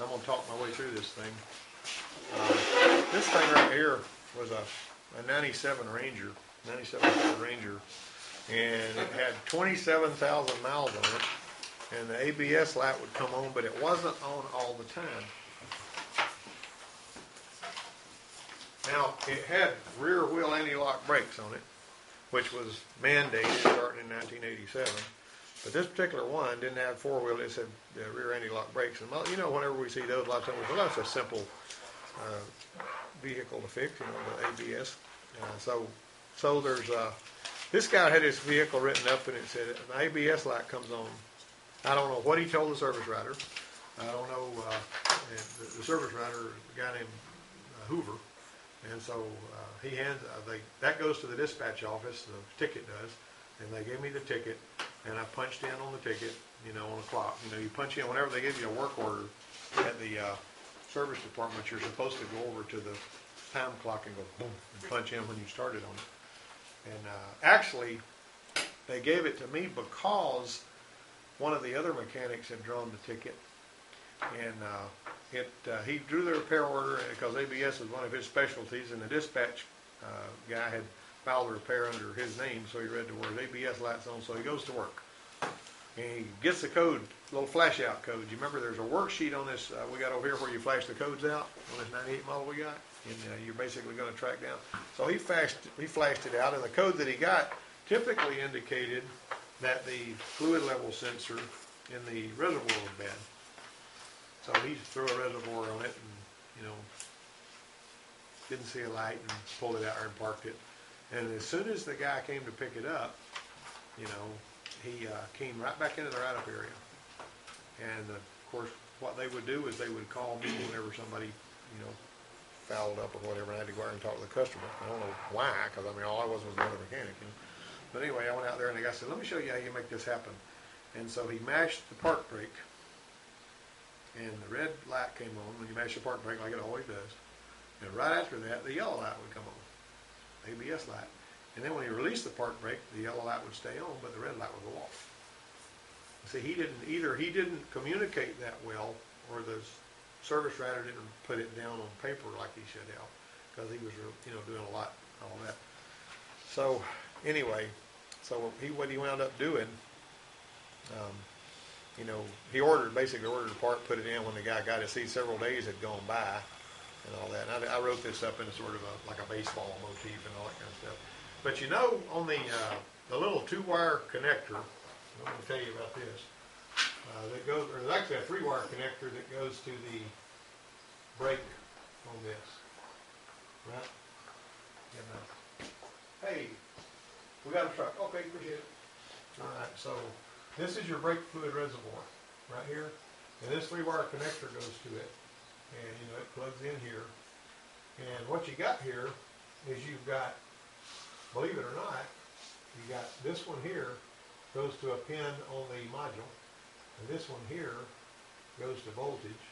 I'm going to talk my way through this thing. This thing right here was a 97 Ranger, 97 Ford Ranger, and it had 27,000 miles on it, and the ABS light would come on, but it wasn't on all the time. Now, it had rear wheel anti-lock brakes on it, which was mandated starting in 1987. But this particular one didn't have four-wheel. It said rear anti-lock brakes. And you know, whenever we see those, a lot of times, well, that's a simple vehicle to fix, you know, the ABS. So there's this guy had his vehicle written up, and it said an ABS light comes on. I don't know what he told the service writer. I don't know the service writer, a guy named Hoover. And so he hands that goes to the dispatch office. The ticket does, and they gave me the ticket, and I punched in on the ticket, you know, on the clock. You know, you punch in whenever they give you a work order at the service department. You're supposed to go over to the time clock and go boom and punch in when you started on it. And actually, they gave it to me because one of the other mechanics had drawn the ticket, and he drew the repair order because ABS was one of his specialties, and the dispatch guy had filed the repair under his name, so he read the word ABS lights on, so he goes to work. And he gets the code, little flash out code. You remember there's a worksheet on this we got over here where you flash the codes out on this 98 model we got, and you're basically going to track down. So he flashed it out, and the code that he got typically indicated that the fluid level sensor in the reservoir was bad. So he threw a reservoir on it and, you know, didn't see a light and pulled it out there and parked it. And as soon as the guy came to pick it up, you know, he came right back into the write-up area. And, of course, what they would do is they would call me whenever somebody, you know, fouled up or whatever, and I had to go out and talk to the customer. I don't know why, because, I mean, all I was another mechanic, you know. But anyway, I went out there, and the guy said, let me show you how you make this happen. And so he mashed the park brake, and the red light came on when you mash the park brake like it always does. And right after that, the yellow light would come on, ABS light. And then when he released the park brake, the yellow light would stay on, but the red light would go off. See, he didn't communicate that well, or the service writer didn't put it down on paper like he should have, because he was, you know, doing a lot, all that. So anyway, what he wound up doing, you know, he basically ordered the part, put it in when the guy got it. See, several days had gone by and all that. And I wrote this up in sort of like a baseball motif and all that kind of stuff. But you know, on the little 2-wire connector, I'm going to tell you about this. There's actually a 3-wire connector that goes to the brake on this. Right? Yeah, hey, we got a truck. Okay, appreciate it. All right, so this is your brake fluid reservoir right here, and this 3-wire connector goes to it, and you know it plugs in here. And what you got here is you've got, believe it or not, you got this one here goes to a pin on the module, and this one here goes to voltage,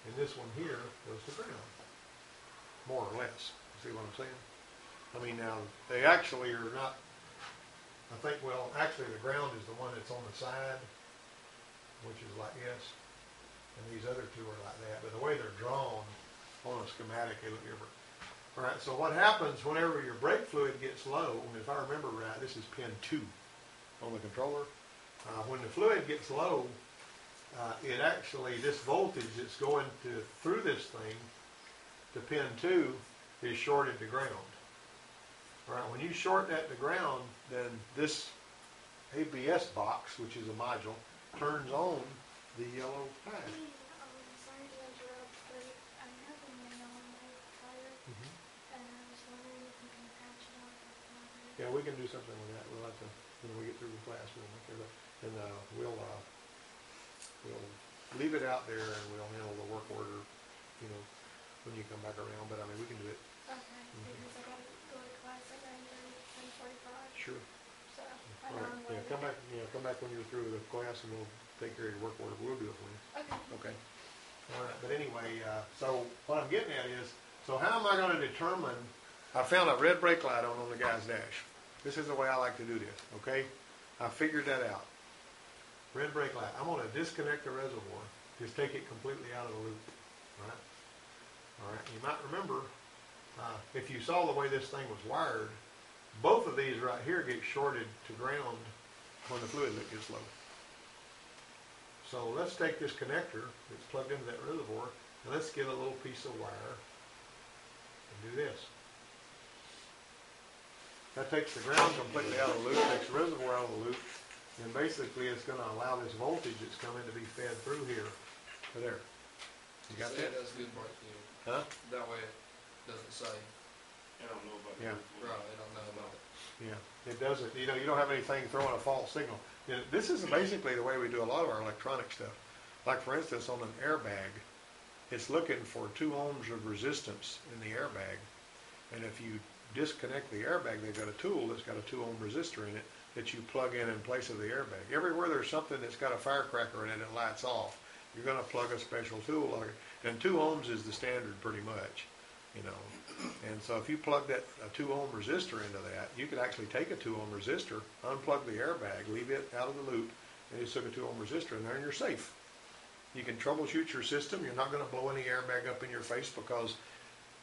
and this one here goes to ground, more or less. See what I'm saying? I mean, now they actually are not. I think, well, actually the ground is the one that's on the side, which is like this, and these other two are like that. But the way they're drawn on a schematic, they look different. All right, so what happens whenever your brake fluid gets low, and if I remember right, this is pin 2 on the controller. When the fluid gets low, it actually, this voltage that's going through this thing to pin 2 is shorted to ground. All right, when you short that to ground, then this ABS box, which is a module, turns on the yellow pad. Sorry to interrupt, but I have a nail on my tire, and I was wondering if you can patch it off with water. Yeah, we can do something with that. We'll have to, when we get through the class, we'll make it up. And we'll leave it out there, and we'll handle the work order, you know, when you come back around. But I mean, we can do it. Okay, because I gotta go to class at 9:30, 10:45. Sure. So I All right. Yeah, come back. Yeah, come back when you're through with the class, and we'll take care of your work order. We'll do it for you. Okay. Okay. All right. But anyway, so what I'm getting at is, so how am I going to determine? I found a red brake light on the guy's dash. This is the way I like to do this. Okay. I figured that out. Red brake light. I'm going to disconnect the reservoir to Just take it completely out of the loop, right? All right, you might remember, if you saw the way this thing was wired, both of these right here get shorted to ground when the fluid gets low. So let's take this connector that's plugged into that reservoir, and let's get a little piece of wire and do this. That takes the ground completely out of the loop, takes the reservoir out of the loop, and basically it's going to allow this voltage that's coming to be fed through here to there. You got that? That's good breaking. Huh? That way it doesn't say. I don't know about Yeah. that. Right, I don't know about it. Yeah, it doesn't. You know, you don't have anything throwing a false signal. You know, this is basically the way we do a lot of our electronic stuff. Like for instance, on an airbag, it's looking for 2 ohms of resistance in the airbag, and if you disconnect the airbag, they've got a tool that's got a 2 ohm resistor in it that you plug in place of the airbag. Everywhere there's something that's got a firecracker in it that lights off, you're going to plug a special tool, and 2 ohms is the standard pretty much, you know. And so if you plug that a 2 ohm resistor into that, you could actually take a 2 ohm resistor, unplug the airbag, leave it out of the loop, and you stick a 2 ohm resistor in there, and you're safe. You can troubleshoot your system. You're not going to blow any airbag up in your face because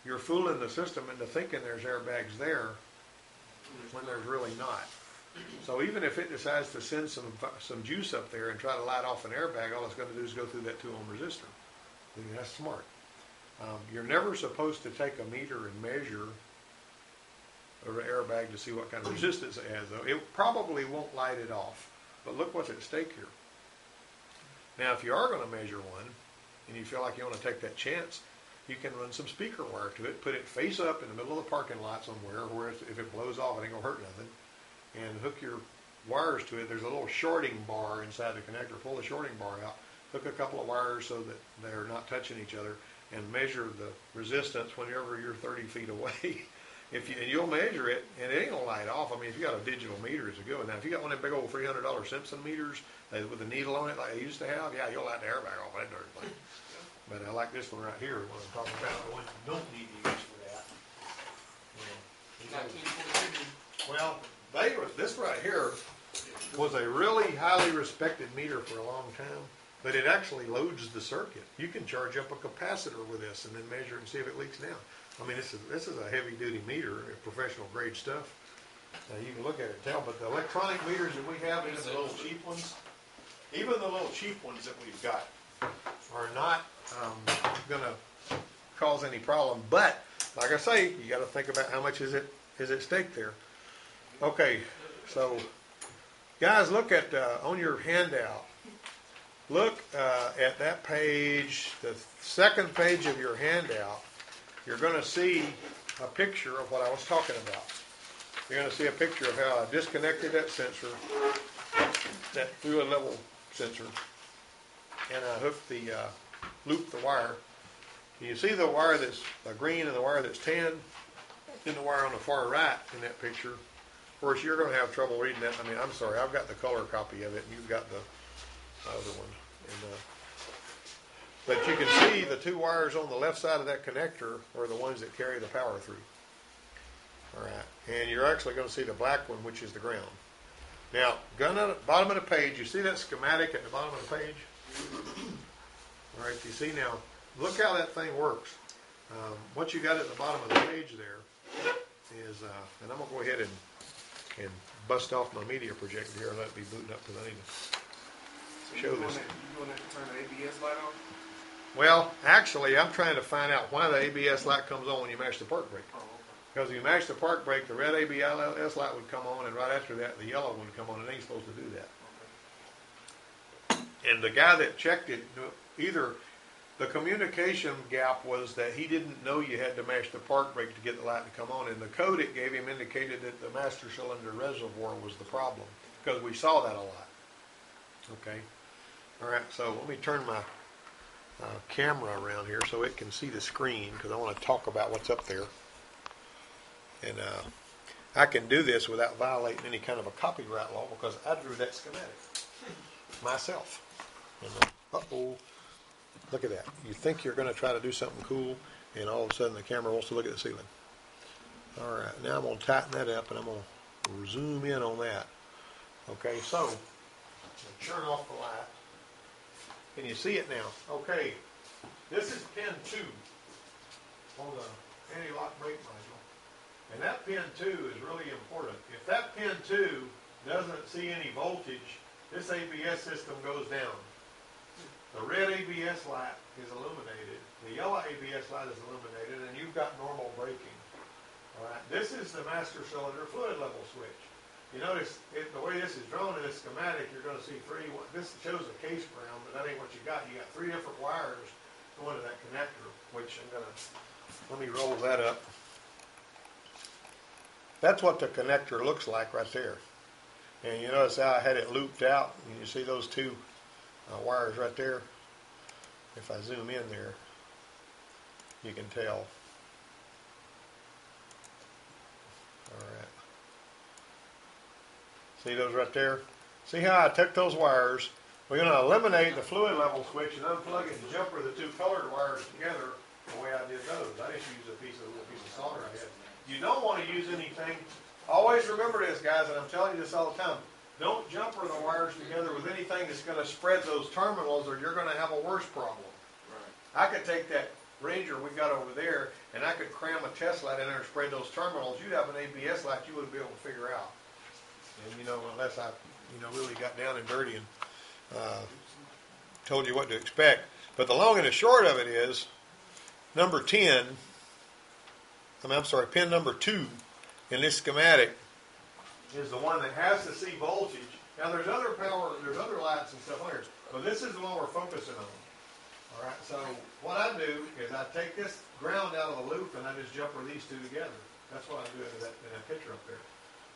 you're fooling the system into thinking there's airbags there when there's really not. So even if it decides to send some juice up there and try to light off an airbag, all it's going to do is go through that 2 ohm resistor. I mean, that's smart. You're never supposed to take a meter and measure an airbag to see what kind of resistance it has, though. It probably won't light it off. But look what's at stake here. Now, if you are going to measure one, and you feel like you want to take that chance, you can run some speaker wire to it, put it face up in the middle of the parking lot somewhere, where if it blows off, it ain't going to hurt nothing, and hook your wires to it. There's a little shorting bar inside the connector. Pull the shorting bar out, hook a couple of wires so that they're not touching each other, and measure the resistance whenever you're 30 feet away. And you'll measure it, and it ain't gonna light off. I mean, if you got a digital meter, it's a good one. Now, if you got one of them big old $300 Simpson meters with a needle on it like they used to have, yeah, you'll light the airbag off that darn thing. But I like this one right here, what I'm talking about, the one you don't need to use for that. Well, this right here was a really highly respected meter for a long time, but it actually loads the circuit. You can charge up a capacitor with this and then measure it and see if it leaks down. I mean, this is a heavy-duty meter, professional grade stuff. You can look at it and tell, but the electronic meters that we have, even the little cheap ones, that we've got are not going to cause any problem. But like I say, you got to think about how much is at stake there. Okay, so guys, look at on your handout. Look at that page, the second page of your handout. You're going to see a picture of what I was talking about. You're going to see a picture of how I disconnected that sensor, that through a level sensor, and I hooked looped the wire. You see the wire that's green and the wire that's tan, and the wire on the far right in that picture. Of course, you're going to have trouble reading that. I mean, I'm sorry, I've got the color copy of it, and you've got the other one. But you can see the 2 wires on the left side of that connector are the ones that carry the power through. All right, and you're actually going to see the black one, which is the ground. Now, going to the bottom of the page, you see that schematic at the bottom of the page? All right, you see now, look how that thing works. What you got at the bottom of the page there is, and I'm going to go ahead and bust off my media projector here and let it be booting up because I need to show this. You doing that to turn the ABS light on? Well, actually, I'm trying to find out why the ABS light comes on when you mash the park brake. Oh, okay. Because if you mash the park brake, the red ABS light would come on, and right after that, the yellow one would come on, and it ain't supposed to do that. Okay. And the guy that checked it, either the communication gap was that he didn't know you had to mash the park brake to get the light to come on, and the code it gave him indicated that the master cylinder reservoir was the problem, because we saw that a lot. Okay? All right, so let me turn my camera around here so it can see the screen, because I want to talk about what's up there. And I can do this without violating any kind of a copyright law because I drew that schematic myself. Uh-oh. Look at that. You think you're going to try to do something cool, and all of a sudden the camera wants to look at the ceiling. All right, now I'm going to tighten that up, and I'm going to zoom in on that. Okay, so turn off the light. Can you see it now? Okay, this is pin 2 on the anti-lock brake module. And that pin 2 is really important. If that pin 2 doesn't see any voltage, this ABS system goes down. The red ABS light is illuminated, the yellow ABS light is illuminated, and you've got normal braking. All right, this is the master cylinder fluid level switch. You notice the way this is drawn in this schematic, you're going to see this shows a case ground, but that ain't what you got. You got 3 different wires going to that connector, which I'm going to, let me roll that up. That's what the connector looks like right there. And you notice how I had it looped out, and you see those 2 wires right there. If I zoom in there, you can tell. All right. See those right there? See how I took those wires? We're going to eliminate the fluid level switch and unplug it and jumper the 2 colored wires together the way I did those. I just used a little piece of solder I had. You don't want to use anything. Always remember this, guys, and I'm telling you this all the time. Don't jumper the wires together with anything that's going to spread those terminals, or you're going to have a worse problem. Right. I could take that Ranger we got over there, and I could cram a test light in there and spread those terminals. You'd have an ABS light you wouldn't be able to figure out. And unless I, really got down and dirty and told you what to expect. But the long and the short of it is, pin number 2 in this schematic is the one that has to see voltage. Now there's other lights and stuff on here, but this is the one we're focusing on. All right, so what I do is I take this ground out of the loop and I just jumper these 2 together. That's what I do in that picture up there.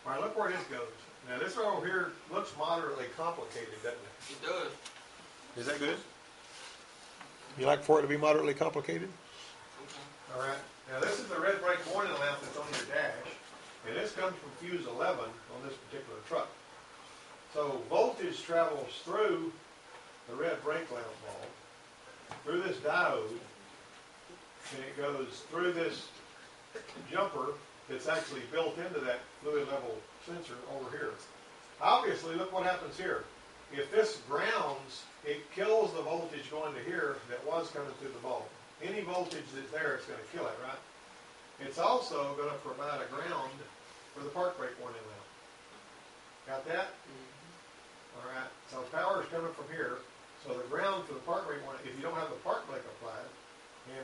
All right, look where this goes. Now this over here looks moderately complicated, doesn't it? It does. Is that good? You like for it to be moderately complicated? Okay. All right. Now this is the red brake warning lamp that's on your dash, and this comes from fuse 11 on this particular truck. So voltage travels through the red brake lamp bulb, through this diode, and it goes through this jumper that's actually built into that fluid level sensor over here. Obviously, look what happens here. If this grounds, it kills the voltage going to here that was coming through the bulb. Any voltage that's there, it's going to kill it, right? It's also going to provide a ground for the park brake warning lamp. Got that? Mm-hmm. All right. So power is coming from here. So the ground for the park brake warning, if you don't have the park brake applied,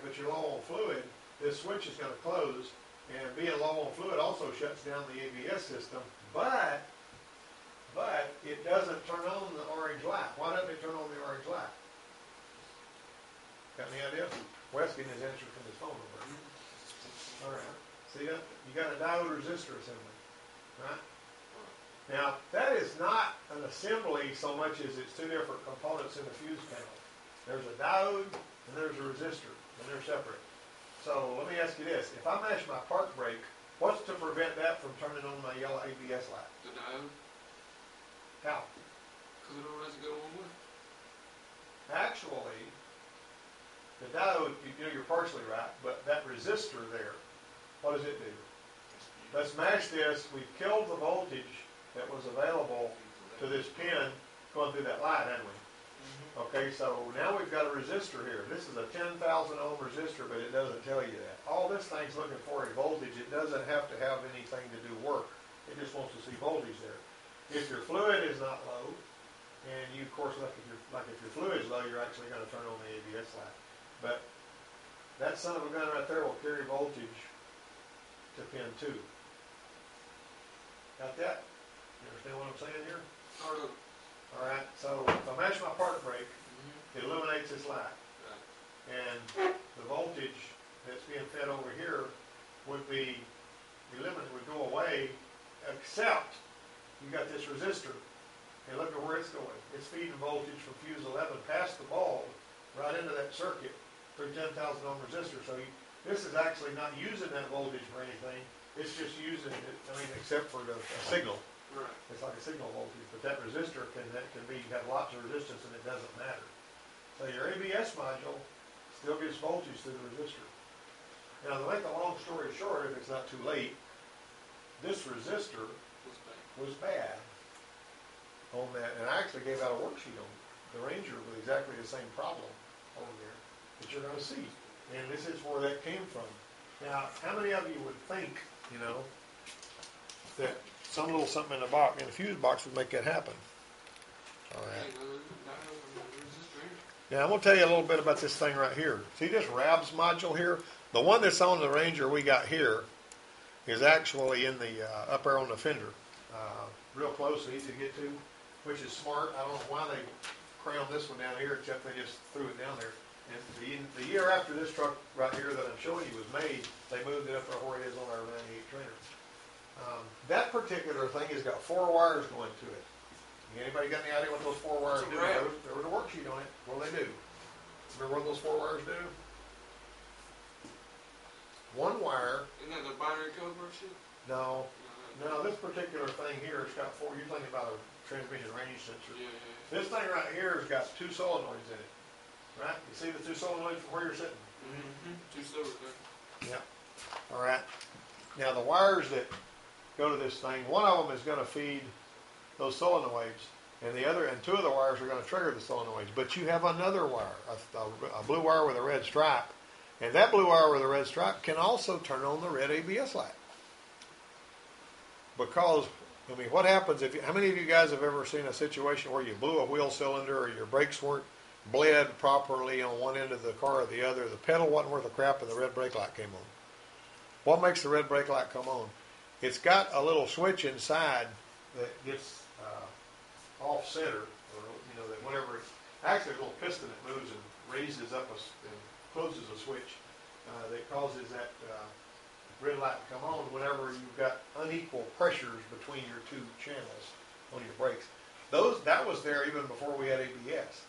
but you're low on fluid, this switch is going to close. And being low on fluid also shuts down the ABS system, but it doesn't turn on the orange light. Why doesn't it turn on the orange light? Got any idea? Wes getting his answer from his phone number. All right. See that? You got a diode resistor assembly, right? Now that is not an assembly so much as it's 2 different components in the fuse panel. There's a diode and there's a resistor, and they're separate. So let me ask you this. If I mash my park brake, what's to prevent that from turning on my yellow ABS light? The diode? How? Because it don't have to go on with. Actually, the diode, you're partially right, but that resistor there, what does it do? Let's mash this. We've killed the voltage that was available to this pin going through that light, haven't we? Okay, so now we've got a resistor here. This is a 10,000 ohm resistor, but it doesn't tell you that. All this thing's looking for is voltage. It doesn't have to have anything to do work. It just wants to see voltage there. If your fluid is not low, and you, of course, if your fluid is low, you're actually going to turn on the ABS light. But that son of a gun right there will carry voltage to pin 2. Got that? You understand what I'm saying here? Sort of. All right, so if I mash my park brake, it illuminates this light. Right. And the voltage that's being fed over here would be eliminated, would go away, except you got this resistor. And look at where it's going. It's feeding voltage from fuse 11 past the bulb right into that circuit through 10,000 ohm resistor. So this is actually not using that voltage for anything. It's just using it, except for a signal. Right. It's like a signal voltage, but that resistor can have lots of resistance and it doesn't matter. So your ABS module still gets voltage through the resistor. Now to make a long story short, if it's not too late, this resistor was bad on that, and I actually gave out a worksheet on it. the Ranger with exactly the same problem over there that you're gonna see. And this is where that came from. Now, how many of you would think, that some little something in the fuse box would make that happen? All right. Now, I'm going to tell you a little bit about this thing right here. See this RABS module here? The one that's on the Ranger we got here is actually in the up there on the fender. Real close and easy to get to, which is smart. I don't know why they crammed this one down here, except they just threw it down there. And the year after this truck right here that I'm showing you was made, they moved it up there where it is on our 98 Trainer. That particular thing has got 4 wires going to it. Anybody got any idea what those 4 wires do? There was a worksheet on it. What do they do? Remember what those 4 wires do? One wire. Isn't that the binary code worksheet? No. No, this particular thing here has got 4. You're thinking about a transmission range sensor. Yeah. This thing right here has got 2 solenoids in it. Right? You see the 2 solenoids from where you're sitting? Mm-hmm. 2 silver there. Yeah. All right. Now the wires that go to this thing, one of them is going to feed those solenoids, and 2 of the wires are going to trigger the solenoids. But you have another wire, a blue wire with a red stripe, and that blue wire with a red stripe can also turn on the red ABS light. Because, what happens how many of you guys have ever seen a situation where you blew a wheel cylinder or your brakes weren't bled properly on one end of the car or the other, the pedal wasn't worth a crap and the red brake light came on? What makes the red brake light come on? It's got a little switch inside that gets off center, or that whenever actually a little piston that moves and raises up and closes a switch that causes that red light to come on whenever you've got unequal pressures between your 2 channels on your brakes. That was there even before we had ABS,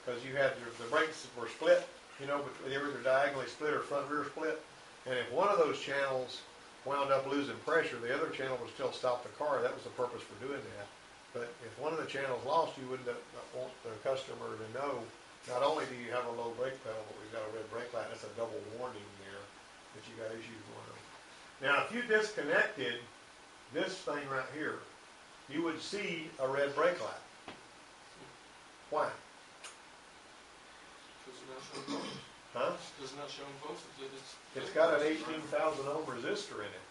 because you had the brakes were split, they were either diagonally split or front rear split, and if one of those channels wound up losing pressure, the other channel would still stop the car. That was the purpose for doing that. But if one of the channels lost, you wouldn't want the customer to know, not only do you have a low brake pedal, but we've got a red brake light. That's a double warning there that you got issues going on. Now, if you disconnected this thing right here, you would see a red brake light. Why? Because it's not showing voltage. Huh? It's not showing voltage. It's got an 18,000 ohm resistor in it.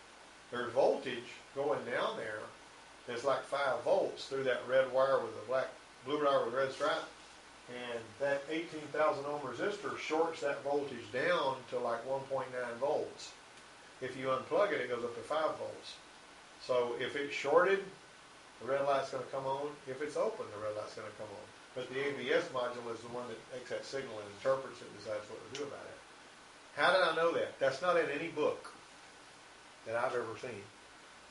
There's voltage going down there that's like 5 volts through that red wire with the blue wire with the red stripe. And that 18,000 ohm resistor shorts that voltage down to like 1.9 volts. If you unplug it, it goes up to 5 volts. So if it's shorted, the red light's going to come on. If it's open, the red light's going to come on. But the ABS module is the one that takes that signal and interprets it and decides what to do about it. How did I know that? That's not in any book that I've ever seen.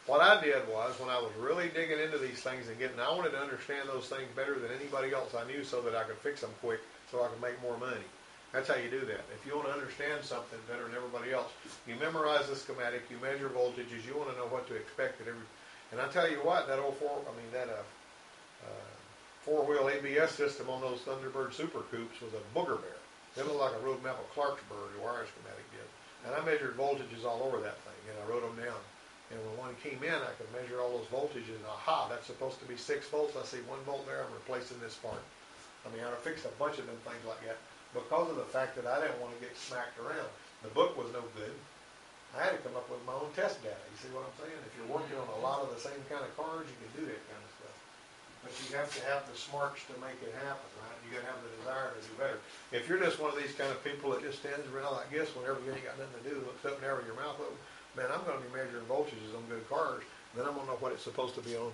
What I did was, when I was really digging into these things and I wanted to understand those things better than anybody else I knew so that I could fix them quick so I could make more money. That's how you do that. If you want to understand something better than everybody else, you memorize the schematic, you measure voltages, you want to know what to expect at every. And I tell you what, that four-wheel ABS system on those Thunderbird Super Coupes was a booger bear. It looked like a road map of Clarksburg, the wire schematic did. And I measured voltages all over that thing, and I wrote them down. And when one came in, I could measure all those voltages, and aha, that's supposed to be 6 volts. I see 1 volt there, I'm replacing this part. I fixed a bunch of them things like that because of the fact that I didn't want to get smacked around. The book was no good. I had to come up with my own test data. You see what I'm saying? If you're working on a lot of the same kind of cars, you can do that kind of stuff. But you have to have the smarts to make it happen, right? You got to have the desire to do better. If you're just one of these kind of people that just stands around like this whenever you ain't got nothing to do, looks up and there with your mouth open, man, I'm going to be measuring voltages on good cars. Then I'm going to know what it's supposed to be on,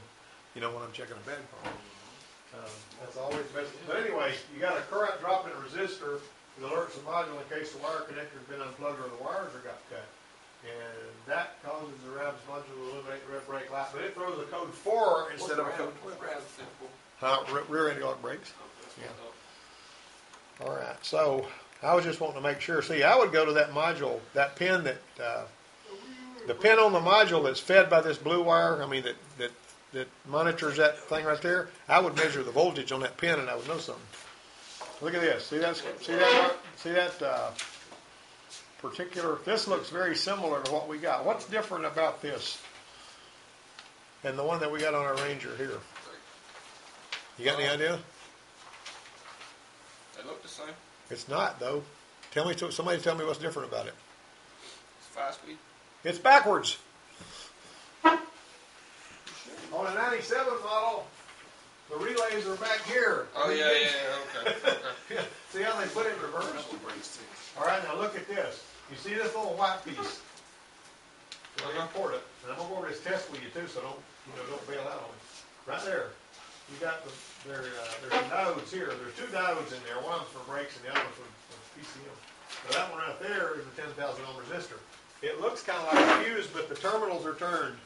when I'm checking a bad car. That's always best. But anyway, you got a current dropping resistor that alerts the module in case the wire connector's been unplugged or the wires are got cut. And that causes the RABS module to illuminate the red brake light. But it throws a code 4 instead of a code 12. What's RABS stand for? Rear anti-lock brakes. Yeah. All right. So I was just wanting to make sure. See, I would go to that module, that pin that, the pin on the module that's fed by this blue wire. That monitors that thing right there. I would measure the voltage on that pin, and I would know something. Look at this. See that particular. This looks very similar to what we got. What's different about this than the one that we got on our Ranger here? You got any idea? They look the same. It's not though. Somebody tell me what's different about it. It's 5-speed. It's backwards. On a 97 model, the relays are back here. Oh, yeah, okay. See how they put it in reverse? All right, now look at this. You see this little white piece? Very important. And I'm gonna go over this test with you too, so don't bail out on me. Right there, you got there's diodes here. There's two diodes in there. One's for brakes and the other one's for PCM. So that one right there is a 10,000 ohm resistor. It looks kind of like a fuse, but the terminals are turned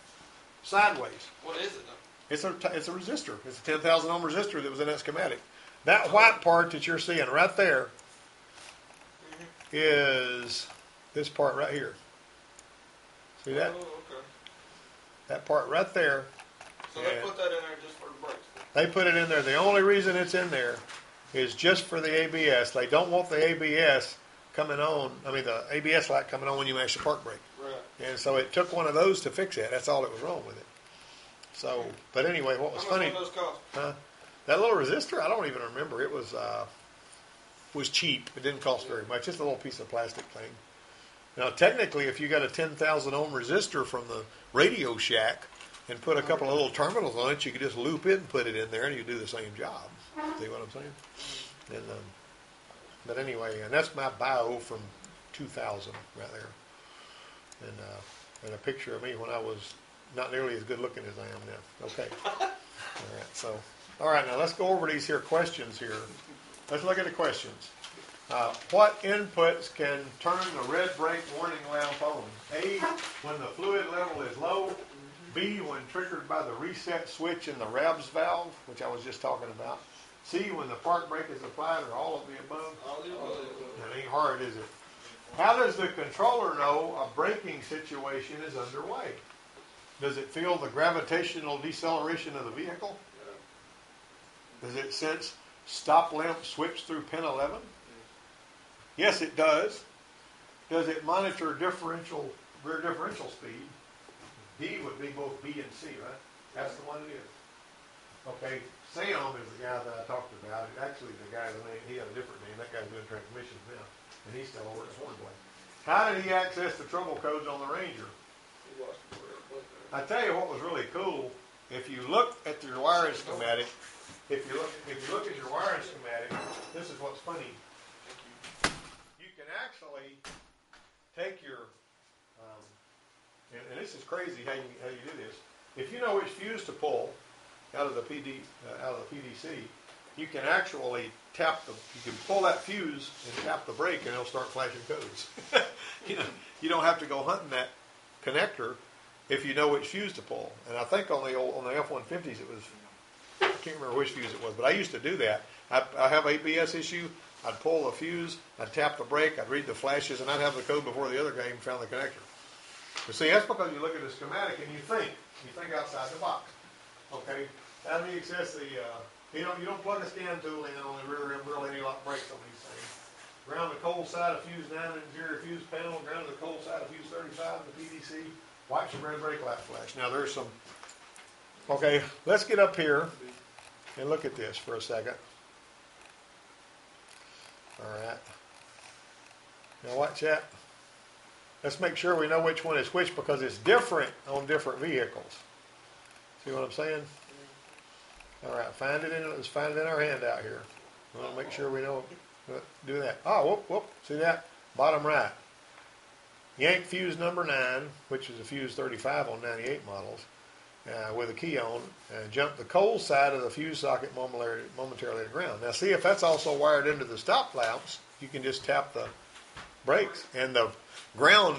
sideways. What is it though? It's a resistor. It's a 10,000 ohm resistor that was in that schematic. That white part that you're seeing right there is this part right here. See that? Oh, okay. That part right there. So they put that in there just for the brakes. They put it in there. The only reason it's in there is just for the ABS. They don't want the ABS coming on. I mean, the ABS light coming on when you mash the park brake. Right. And so it took one of those to fix it. That's all that was wrong with it. So, but anyway, what was How much funny? will those cost? Huh? That little resistor, I don't even remember. It was cheap. It didn't cost very much. Just a little piece of plastic thing. Now, technically, if you got a 10,000 ohm resistor from the Radio Shack and put a couple of little terminals on it, you could just loop it and put it in there, and you do the same job. See what I'm saying? And but anyway, and that's my bio from 2000 right there, and a picture of me when I was not nearly as good looking as I am now. Okay. All right. So, all right. Now let's go over these here questions here. Let's look at the questions. What inputs can turn the red brake warning lamp on? A, when the fluid level is low. B, when triggered by the reset switch in the RABS valve, which I was just talking about. C, when the park brake is applied, or all of the above. All the above. That ain't hard, is it? How does the controller know a braking situation is underway? Does it feel the gravitational deceleration of the vehicle? Does it sense stop lamp switch through pin 11? Yes, it does. Does it monitor rear differential speed? D would be both B and C, right? That's the one it is. Okay, Sam is the guy that I talked about. Actually, the guy's name, he had a different name. That guy's doing transmissions now, and he's still over at Hornblade. How did he access the trouble codes on the Ranger? I tell you what was really cool. If you look at your wiring schematic, if you look at your wiring schematic, this is what's funny. You can actually take your and this is crazy how you do this. If you know which fuse to pull out of the PDC, you can actually you can pull that fuse and tap the brake, and it'll start flashing codes. You don't have to go hunting that connector if you know which fuse to pull. And I think on the F-150s it was, I can't remember which fuse it was, but I used to do that. I have ABS issue. I'd pull the fuse, I'd tap the brake, I'd read the flashes, and I'd have the code before the other guy even found the connector. But see, that's because you look at the schematic and you think outside the box. Okay, that means access you don't plug a scan tool in on the rear anti-lock brakes on these things. Ground the cold side of fuse 9 interior fuse panel, ground the cold side of fuse 35 the PDC. Watch the red brake light flash. Now there's some. Okay, let's get up here and look at this for a second. All right. Now watch that. Let's make sure we know which one is which because it's different on different vehicles. See what I'm saying? All right, let's find it in our handout here. We want to make sure we know. Do that. Oh, whoop. See that? Bottom right. Yank fuse number 9, which is a fuse 35 on 98 models, with a key on, and jump the cold side of the fuse socket momentarily to ground. Now, see if that's also wired into the stop lamps. You can just tap the brakes, and the ground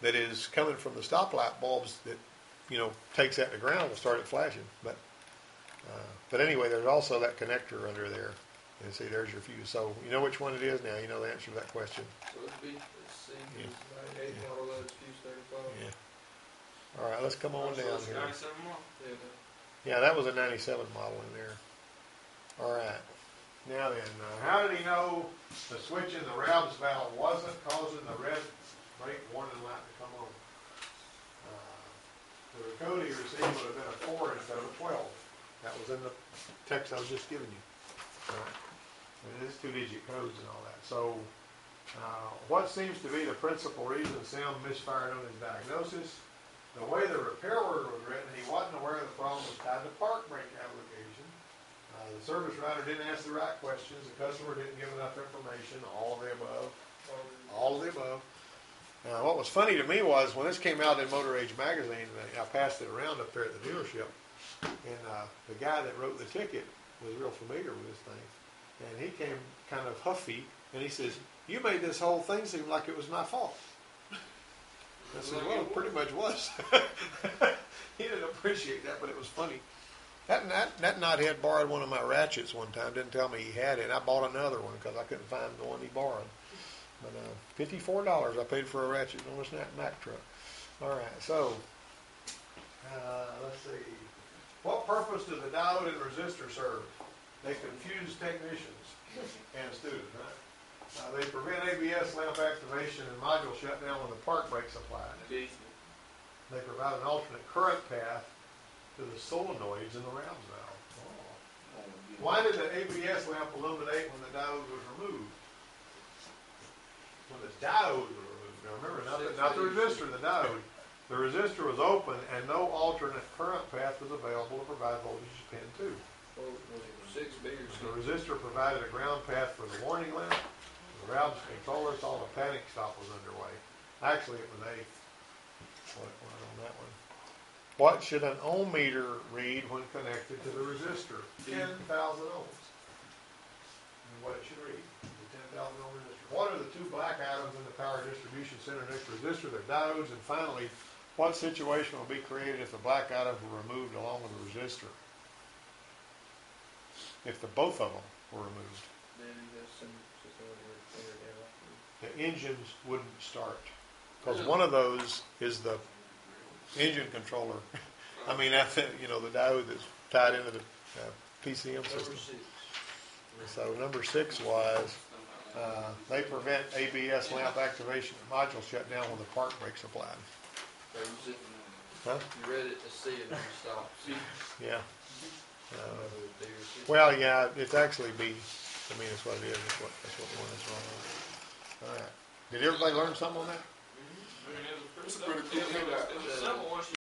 that is coming from the stop light bulbs that takes that to ground will start it flashing. But anyway, there's also that connector under there. And see, there's your fuse. So you know which one it is now. You know the answer to that question. So it's B, it's C, it's 98 model, it's fuse 35. Yeah. All right, let's come on down it's here. 97 model. Yeah, that was a 97 model in there. All right. Now then, how did he know the switch in the RABS valve wasn't causing the red brake warning light to come on? The code he received would have been a 4 instead of a 12. That was in the text I was just giving you. All right. And it's 2-digit codes and all that. So, what seems to be the principal reason Sam misfired on his diagnosis? The way the repair order was written, he wasn't aware the problem was tied to park brake application. The service writer didn't ask the right questions. The customer didn't give enough information. All of the above. All of the above. What was funny to me was when this came out in Motor Age magazine, I passed it around up there at the dealership, and the guy that wrote the ticket was real familiar with this thing, and he came kind of huffy, and he says, "You made this whole thing seem like it was my fault." I said, "Well, it pretty much was." He didn't appreciate that, but it was funny. That knothead borrowed one of my ratchets one time. Didn't tell me he had it. And I bought another one because I couldn't find the one he borrowed. But $54 I paid for a ratchet on this Mack truck. All right, so let's see. What purpose do the diode and resistor serve? They confuse technicians and students, right? They prevent ABS lamp activation and module shutdown when the park brake's applied. They provide an alternate current path to the solenoids in the RABS valve. Oh. Why did the ABS lamp illuminate when the diode was removed? When the diode was removed. Now remember, not the resistor, the diode. The resistor was open and no alternate current path was available to provide voltage to pin 2. The resistor provided a ground path for the warning lamp. The RABS controller thought a panic stop was underway. Actually, it was a. What on that one? What should an ohm meter read when connected to the resistor? 10,000 ohms. And what it should read, the 10,000 ohm resistor. What are the two black atoms in the power distribution center next to the resistor? They're diodes. And finally, what situation will be created if the black atoms were removed along with the resistor? If both of them were removed. The engines wouldn't start. Because one of those is the engine controller. I mean, the diode that's tied into the PCM system. So number 6 was they prevent ABS lamp activation and module shutdown when the park brake's applied. Huh? You read it to see it when it stops. Yeah. Well, yeah, it's actually B. I mean, that's what it is. That's what the one that's wrong on. All right. Did everybody learn something on that? It's pretty cool. It was simple once you